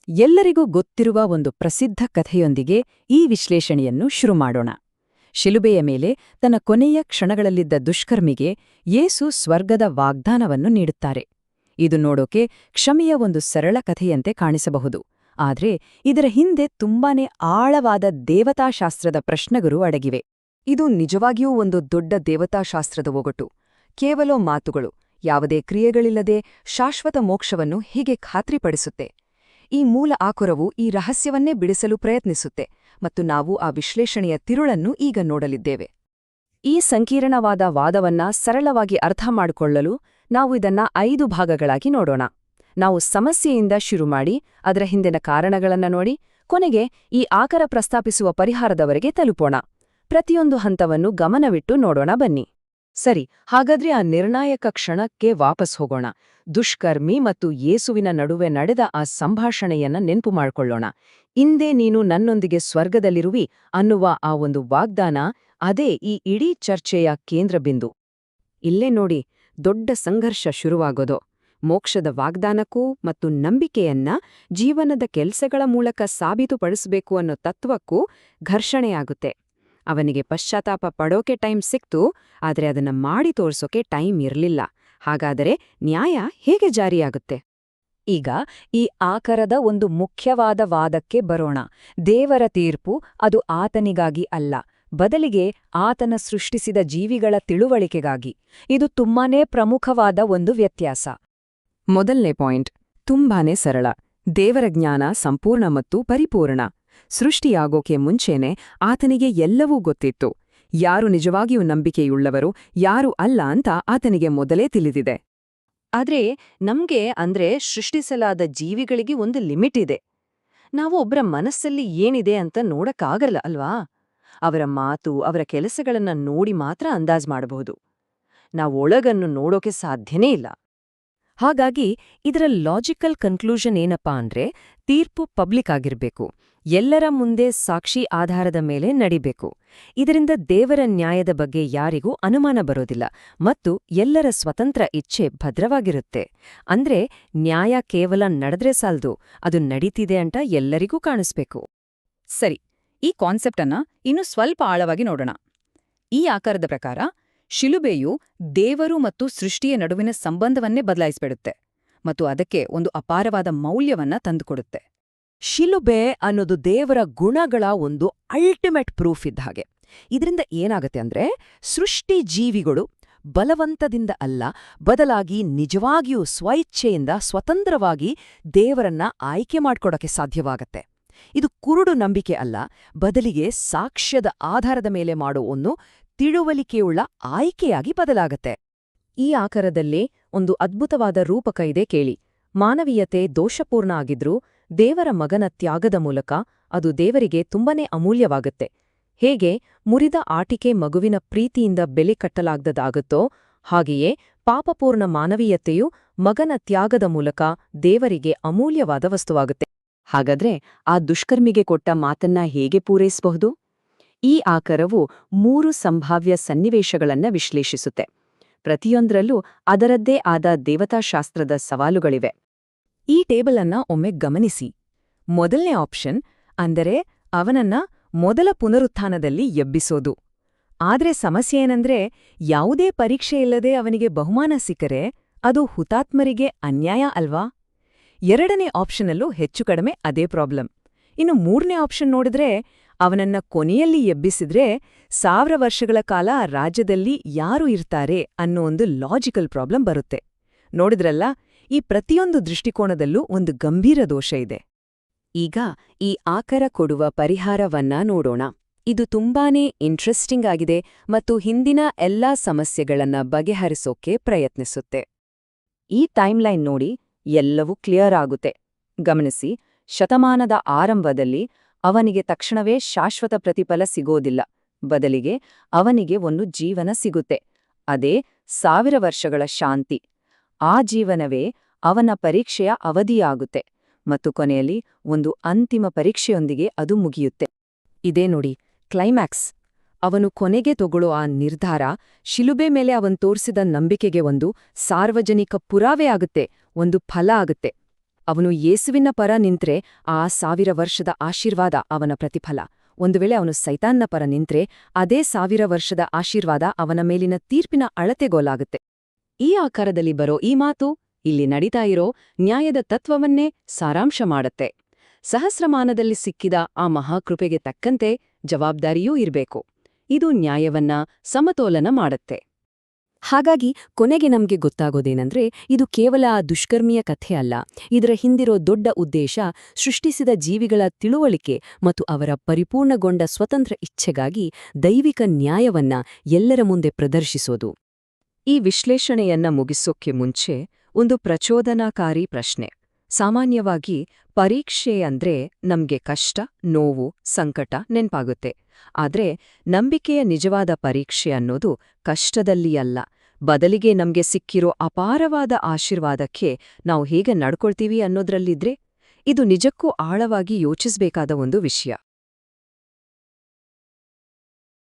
ಎಲ್ಲರಿಗೂ ಗೊತ್ತಿರುವ ಒಂದು ಪ್ರಸಿದ್ಧ ಕಥೆಯೊಂದಿಗೆ ಈ ವಿಶ್ಲೇಷಣೆಯನ್ನು ಶುರು ಮಾಡೋಣ. ಶಿಲುಬೆಯ ಮೇಲೆ ತನ್ನ ಕೊನೆಯ ಕ್ಷಣಗಳಲ್ಲಿದ್ದ ದುಷ್ಕರ್ಮಿಗೆ ಯೇಸು ಸ್ವರ್ಗದ ವಾಗ್ದಾನವನ್ನು ನೀಡುತ್ತಾರೆ. ಇದು ನೋಡೋಕೆ ಕ್ಷಮೆಯ ಒಂದು ಸರಳ ಕಥೆಯಂತೆ ಕಾಣಿಸಬಹುದು, ಆದ್ರೆ ಇದರ ಹಿಂದೆ ತುಂಬಾನೇ ಆಳವಾದ ದೇವತಾಶಾಸ್ತ್ರದ ಪ್ರಶ್ನೆಗಳು ಅಡಗಿವೆ. ಇದು ನಿಜವಾಗಿಯೂ ಒಂದು ದೊಡ್ಡ ದೇವತಾಶಾಸ್ತ್ರದ ಒಗಟು. ಕೇವಲ ಮಾತುಗಳು, ಯಾವುದೇ ಕ್ರಿಯೆಗಳಿಲ್ಲದೆ ಶಾಶ್ವತ ಮೋಕ್ಷವನ್ನು ಹೀಗೆ ಖಾತ್ರಿಪಡಿಸುತ್ತೆ. ಈ ಮೂಲ ಆಕರವು ಈ ರಹಸ್ಯವನ್ನೇ ಬಿಡಿಸಲು ಪ್ರಯತ್ನಿಸುತ್ತೆ, ಮತ್ತು ನಾವು ಆ ವಿಶ್ಲೇಷಣೆಯ ತಿರುಳನ್ನು ಈಗ ನೋಡಲಿದ್ದೇವೆ. ಈ ಸಂಕೀರ್ಣವಾದ ವಾದವನ್ನ ಸರಳವಾಗಿ ಅರ್ಥ ಮಾಡಿಕೊಳ್ಳಲು ನಾವು ಇದನ್ನ 5 ಭಾಗಗಳಾಗಿ ನೋಡೋಣ. ನಾವು ಸಮಸ್ಯೆಯಿಂದ ಶುರು ಮಾಡಿ, ಅದರ ಹಿಂದಿನ ಕಾರಣಗಳನ್ನ ನೋಡಿ, ಕೊನೆಗೆ ಈ ಆಕರ ಪ್ರಸ್ತಾಪಿಸುವ ಪರಿಹಾರದವರೆಗೆ ತಲುಪೋಣ. ಪ್ರತಿಯೊಂದು ಹಂತವನ್ನು ಗಮನವಿಟ್ಟು ನೋಡೋಣ ಬನ್ನಿ. ಸರಿ, ಹಾಗಾದ್ರೆ ಆ ನಿರ್ಣಾಯಕ ಕ್ಷಣಕ್ಕೆ ವಾಪಸ್ ಹೋಗೋಣ. ದುಷ್ಕರ್ಮಿ ಮತ್ತು ಯೇಸುವಿನ ನಡುವೆ ನಡೆದ ಆ ಸಂಭಾಷಣೆಯನ್ನ ನೆನ್ಪು ಮಾಡ್ಕೊಳ್ಳೋಣ. ಇಂದೇ ನೀನು ನನ್ನೊಂದಿಗೆ ಸ್ವರ್ಗದಲ್ಲಿರುವಿ ಅನ್ನುವ ಆ ಒಂದು ವಾಗ್ದಾನ, ಅದೇ ಈ ಇಡೀ ಚರ್ಚೆಯ ಕೇಂದ್ರಬಿಂದು. ಇಲ್ಲೇ ನೋಡಿ, ದೊಡ್ಡ ಸಂಘರ್ಷ ಶುರುವಾಗೋದು. ಮೋಕ್ಷದ ವಾಗ್ದಾನಕ್ಕೂ ಮತ್ತು ನಂಬಿಕೆಯನ್ನ ಜೀವನದ ಕೆಲ್ಸಗಳ ಮೂಲಕ ಸಾಬೀತುಪಡಿಸಬೇಕು ಅನ್ನೋ ತತ್ವಕ್ಕೂ ಘರ್ಷಣೆಯಾಗುತ್ತೆ. ಅವನಿಗೆ ಪಶ್ಚಾತ್ತಾಪ ಪಡೋಕೆ ಟೈಮ್ ಸಿಕ್ತು, ಆದ್ರೆ ಅದನ್ನ ಮಾಡಿ ತೋರ್ಸೋಕೆ ಟೈಮ್ ಇರ್ಲಿಲ್ಲ. ಹಾಗಾದರೆ ನ್ಯಾಯ ಹೇಗೆ ಜಾರಿಯಾಗುತ್ತೆ? ಈಗ ಈ ಆಕರದ ಒಂದು ಮುಖ್ಯವಾದ ವಾದಕ್ಕೆ ಬರೋಣ. ದೇವರ ತೀರ್ಪು ಅದು ಆತನಿಗಾಗಿ ಅಲ್ಲ, ಬದಲಿಗೆ ಆತನ ಸೃಷ್ಟಿಸಿದ ಜೀವಿಗಳ ತಿಳುವಳಿಕೆಗಾಗಿ. ಇದು ತುಂಬಾನೇ ಪ್ರಮುಖವಾದ ಒಂದು ವ್ಯತ್ಯಾಸ. ಮೊದಲನೇ ಪಾಯಿಂಟ್ ತುಂಬಾನೇ ಸರಳ. ದೇವರ ಜ್ಞಾನ ಸಂಪೂರ್ಣ ಮತ್ತು ಪರಿಪೂರ್ಣ. ಸೃಷ್ಟಿಯಾಗೋಕೆ ಮುಂಚೆನೆ ಆತನಿಗೆ ಎಲ್ಲವೂ ಗೊತ್ತಿತ್ತು. ಯಾರು ನಿಜವಾಗಿಯೂ ನಂಬಿಕೆಯುಳ್ಳವರು, ಯಾರು ಅಲ್ಲ ಅಂತ ಆತನಿಗೆ ಮೊದಲೇ ತಿಳಿದಿದೆ. ಆದ್ರೆ ನಮ್ಗೆ ಅಂದ್ರೆ ಸೃಷ್ಟಿಸಲಾದ ಜೀವಿಗಳಿಗೆ ಒಂದು ಲಿಮಿಟ್ ಇದೆ. ನಾವು ಒಬ್ರ ಮನಸ್ಸಲ್ಲಿ ಏನಿದೆ ಅಂತ ನೋಡಕ್ಕಾಗಲ್ಲ ಅಲ್ವಾ? ಅವರ ಮಾತು, ಅವರ ಕೆಲಸಗಳನ್ನ ನೋಡಿ ಮಾತ್ರ ಅಂದಾಜ್ ಮಾಡಬಹುದು. ನಾವು ಒಳಗನ್ನು ನೋಡೋಕೆ ಸಾಧ್ಯನೇ ಇಲ್ಲ. ಹಾಗಾಗಿ ಇದರ ಲಾಜಿಕಲ್ ಕನ್ಕ್ಲೂಷನ್ ಏನಪ್ಪಾ ಅಂದ್ರೆ, ತೀರ್ಪು ಪಬ್ಲಿಕ್ ಆಗಿರ್ಬೇಕು, ಎಲ್ಲರ ಮುಂದೆ ಸಾಕ್ಷಿ ಆಧಾರದ ಮೇಲೆ ನಡಿಬೇಕು. ಇದರಿಂದ ದೇವರ ನ್ಯಾಯದ ಬಗ್ಗೆ ಯಾರಿಗೂ ಅನುಮಾನ ಬರೋದಿಲ್ಲ ಮತ್ತು ಎಲ್ಲರ ಸ್ವತಂತ್ರ ಇಚ್ಛೆ ಭದ್ರವಾಗಿರುತ್ತೆ. ಅಂದ್ರೆ ನ್ಯಾಯ ಕೇವಲ ನಡೆದ್ರೆ ಸಾಲ್ದು, ಅದು ನಡೀತಿದೆ ಅಂತ ಎಲ್ಲರಿಗೂ ಕಾಣಿಸ್ಬೇಕು. ಸರಿ, ಈ ಕಾನ್ಸೆಪ್ಟನ್ನ ಇನ್ನೂ ಸ್ವಲ್ಪ ಆಳವಾಗಿ ನೋಡೋಣ. ಈ ಆಕಾರದ ಪ್ರಕಾರ ಶಿಲುಬೆಯು ದೇವರು ಮತ್ತು ಸೃಷ್ಟಿಯ ನಡುವಿನ ಸಂಬಂಧವನ್ನೇ ಬದಲಾಯಿಸ್ಬಿಡುತ್ತೆ ಮತ್ತು ಅದಕ್ಕೆ ಒಂದು ಅಪಾರವಾದ ಮೌಲ್ಯವನ್ನ ತಂದುಕೊಡುತ್ತೆ. ಶಿಲುಬೆ ಅನ್ನೋದು ದೇವರ ಗುಣಗಳ ಒಂದು ಅಲ್ಟಿಮೇಟ್ ಪ್ರೂಫ್ ಇದ್ದ ಹಾಗೆ. ಇದರಿಂದ ಏನಾಗತ್ತೆ ಅಂದ್ರೆ, ಸೃಷ್ಟಿ ಜೀವಿಗಳು ಬಲವಂತದಿಂದ ಅಲ್ಲ, ಬದಲಾಗಿ ನಿಜವಾಗಿಯೂ ಸ್ವಇಚ್ಛೆಯಿಂದ ಸ್ವತಂತ್ರವಾಗಿ ದೇವರನ್ನ ಆಯ್ಕೆ ಮಾಡ್ಕೊಡಕ್ಕೆ ಸಾಧ್ಯವಾಗತ್ತೆ. ಇದು ಕುರುಡು ನಂಬಿಕೆ ಅಲ್ಲ, ಬದಲಿಗೆ ಸಾಕ್ಷ್ಯದ ಆಧಾರದ ಮೇಲೆ ಮಾಡೋ ಒಂದು ತಿಳುವಳಿಕೆಯುಳ್ಳ ಆಯ್ಕೆಯಾಗಿ ಬದಲಾಗತ್ತೆ. ಈ ಆಕಾರದಲ್ಲೇ ಒಂದು ಅದ್ಭುತವಾದ ರೂಪಕ ಇದೆ ಕೇಳಿ. ಮಾನವೀಯತೆ ದೋಷಪೂರ್ಣ ಆಗಿದ್ರೂ ದೇವರ ಮಗನ ತ್ಯಾಗದ ಮೂಲಕ ಅದು ದೇವರಿಗೆ ತುಂಬನೇ ಅಮೂಲ್ಯವಾಗುತ್ತೆ. ಹೇಗೆ ಮುರಿದ ಆಟಿಕೆ ಮಗುವಿನ ಪ್ರೀತಿಯಿಂದ ಬೆಲೆ ಕಟ್ಟಲಾಗದಾಗುತ್ತೋ, ಹಾಗೆಯೇ ಪಾಪಪೂರ್ಣ ಮಾನವೀಯತೆಯು ಮಗನ ತ್ಯಾಗದ ಮೂಲಕ ದೇವರಿಗೆ ಅಮೂಲ್ಯವಾದ ವಸ್ತುವಾಗುತ್ತೆ. ಹಾಗಾದ್ರೆ ಆ ದುಷ್ಕರ್ಮಿಗೆ ಕೊಟ್ಟ ಮಾತನ್ನ ಹೇಗೆ ಪೂರೈಸಬಹುದು? ಈ ಆಕರವು 3 ಸಂಭಾವ್ಯ ಸನ್ನಿವೇಶಗಳನ್ನ ವಿಶ್ಲೇಷಿಸುತ್ತೆ. ಪ್ರತಿಯೊಂದರಲ್ಲೂ ಅದರದ್ದೇ ಆದ ದೇವತಾಶಾಸ್ತ್ರದ ಸವಾಲುಗಳಿವೆ. ಈ ಟೇಬಲ್ ಅನ್ನ ಒಮ್ಮೆ ಗಮನಿಸಿ. ಮೊದಲನೇ ಆಪ್ಷನ್ ಅಂದರೆ ಅವನನ್ನ ಮೊದಲ ಪುನರುತ್ಥಾನದಲ್ಲಿ ಎಬ್ಬಿಸೋದು. ಆದ್ರೆ ಸಮಸ್ಯೆ ಏನಂದ್ರೆ, ಯಾವುದೇ ಪರೀಕ್ಷೆ ಇಲ್ಲದೆ ಅವನಿಗೆ ಬಹುಮಾನ ಸಿಕ್ಕರೆ ಅದು ಹುತಾತ್ಮರಿಗೆ ಅನ್ಯಾಯ ಅಲ್ವಾ? ಎರಡನೇ ಆಪ್ಷನಲ್ಲೂ ಹೆಚ್ಚು ಕಡಿಮೆ ಅದೇ ಪ್ರಾಬ್ಲಮ್. ಇನ್ನು ಮೂರನೇ ಆಪ್ಷನ್ ನೋಡಿದ್ರೆ, ಅವನನ್ನ ಕೊನೆಯಲ್ಲಿ ಎಬ್ಬಿಸಿದ್ರೆ 1000 ವರ್ಷಗಳ ಕಾಲ ರಾಜ್ಯದಲ್ಲಿ ಯಾರು ಇರ್ತಾರೆ ಅನ್ನೋ ಒಂದು ಲಾಜಿಕಲ್ ಪ್ರಾಬ್ಲಮ್ ಬರುತ್ತೆ. ನೋಡಿದ್ರಲ್ಲ, ಈ ಪ್ರತಿಯೊಂದು ದೃಷ್ಟಿಕೋನದಲ್ಲೂ ಒಂದು ಗಂಭೀರ ದೋಷ ಇದೆ. ಈಗ ಈ ಆಕರ ಕೊಡುವ ಪರಿಹಾರವನ್ನ ನೋಡೋಣ. ಇದು ತುಂಬಾನೇ ಇಂಟ್ರೆಸ್ಟಿಂಗ್ ಆಗಿದೆ ಮತ್ತು ಹಿಂದಿನ ಎಲ್ಲಾ ಸಮಸ್ಯೆಗಳನ್ನ ಬಗೆಹರಿಸೋಕೆ ಪ್ರಯತ್ನಿಸುತ್ತೆ. ಈ ಟೈಮ್ಲೈನ್ ನೋಡಿ ಎಲ್ಲವೂ ಕ್ಲಿಯರ್ ಆಗುತ್ತೆ. ಗಮನಿಸಿ, ಶತಮಾನದ ಆರಂಭದಲ್ಲಿ ಅವನಿಗೆ ತಕ್ಷಣವೇ ಶಾಶ್ವತ ಪ್ರತಿಫಲ ಸಿಗೋದಿಲ್ಲ, ಬದಲಿಗೆ ಅವನಿಗೆ ಒಂದು ಜೀವನ ಸಿಗುತ್ತೆ. ಅದೇ 1000 ವರ್ಷಗಳ ಶಾಂತಿ. ಆ ಜೀವನವೇ ಅವನ ಪರೀಕ್ಷೆಯ ಅವಧಿಯಾಗುತ್ತೆ ಮತ್ತು ಕೊನೆಯಲ್ಲಿ ಒಂದು ಅಂತಿಮ ಪರೀಕ್ಷೆಯೊಂದಿಗೆ ಅದು ಮುಗಿಯುತ್ತೆ. ಇದೇ ನೋಡಿ ಕ್ಲೈಮ್ಯಾಕ್ಸ್. ಅವನು ಕೊನೆಗೆ ತಗೊಳ್ಳೋ ಆ ನಿರ್ಧಾರ ಶಿಲುಬೆ ಮೇಲೆ ಅವನು ತೋರಿಸಿದ ನಂಬಿಕೆಗೆ ಒಂದು ಸಾರ್ವಜನಿಕ ಪುರಾವೆ ಆಗುತ್ತೆ, ಒಂದು ಫಲ ಆಗುತ್ತೆ. ಅವನು ಯೇಸುವಿನ ಪರ ನಿಂತ್ರೆ ಆ 1000 ವರ್ಷದ ಆಶೀರ್ವಾದ ಅವನ ಪ್ರತಿಫಲ. ಒಂದು ವೇಳೆ ಅವನು ಸೈತಾನ್ನ ಪರ ನಿಂತ್ರೆ ಅದೇ 1000 ವರ್ಷದ ಆಶೀರ್ವಾದ ಅವನ ಮೇಲಿನ ತೀರ್ಪಿನ ಅಳತೆಗೋಲಾಗುತ್ತೆ. ಈ ಆಕಾರದಲ್ಲಿ ಬರೋ ಈ ಮಾತು ಇಲ್ಲಿ ನಡೀತಾ ಇರೋ ನ್ಯಾಯದ ತತ್ವವನ್ನೇ ಸಾರಾಂಶ ಮಾಡತ್ತೆ. ಸಹಸ್ರಮಾನದಲ್ಲಿ ಸಿಕ್ಕಿದ ಆ ಮಹಾಕೃಪೆಗೆ ತಕ್ಕಂತೆ ಜವಾಬ್ದಾರಿಯೂ ಇರ್ಬೇಕು. ಇದು ನ್ಯಾಯವನ್ನ ಸಮತೋಲನ ಮಾಡತ್ತೆ. ಹಾಗಾಗಿ ಕೊನೆಗೆ ನಮ್ಗೆ ಗೊತ್ತಾಗೋದೇನಂದ್ರೆ, ಇದು ಕೇವಲ ಆ ದುಷ್ಕರ್ಮಿಯ ಕಥೆ ಅಲ್ಲ. ಇದರ ಹಿಂದಿರೋ ದೊಡ್ಡ ಉದ್ದೇಶ ಸೃಷ್ಟಿಸಿದ ಜೀವಿಗಳ ತಿಳುವಳಿಕೆ ಮತ್ತು ಅವರ ಪರಿಪೂರ್ಣಗೊಂಡ ಸ್ವತಂತ್ರ ಇಚ್ಛೆಗಾಗಿ ದೈವಿಕ ನ್ಯಾಯವನ್ನ ಎಲ್ಲರ ಮುಂದೆ ಪ್ರದರ್ಶಿಸೋದು. ಈ ವಿಶ್ಲೇಷಣೆಯನ್ನ ಮುಗಿಸೋಕ್ಕೆ ಮುಂಚೆ ಒಂದು ಪ್ರಚೋದನಾಕಾರಿ ಪ್ರಶ್ನೆ. ಸಾಮಾನ್ಯವಾಗಿ ಪರೀಕ್ಷೆ ಅಂದ್ರೆ ನಮ್ಗೆ ಕಷ್ಟ, ನೋವು, ಸಂಕಟ ನೆನ್ಪಾಗುತ್ತೆ. ಆದ್ರೆ ನಂಬಿಕೆಯ ನಿಜವಾದ ಪರೀಕ್ಷೆ ಅನ್ನೋದು ಕಷ್ಟದಲ್ಲಿ ಅಲ್ಲ, ಬದಲಿಗೆ ನಮ್ಗೆ ಸಿಕ್ಕಿರೋ ಅಪಾರವಾದ ಆಶೀರ್ವಾದಕ್ಕೆ ನಾವು ಹೇಗೆ ನಡ್ಕೊಳ್ತೀವಿ ಅನ್ನೋದ್ರಲ್ಲಿದ್ರೆ. ಇದು ನಿಜಕ್ಕೂ ಆಳವಾಗಿ ಯೋಚಿಸ್ಬೇಕಾದ ಒಂದು ವಿಷಯ.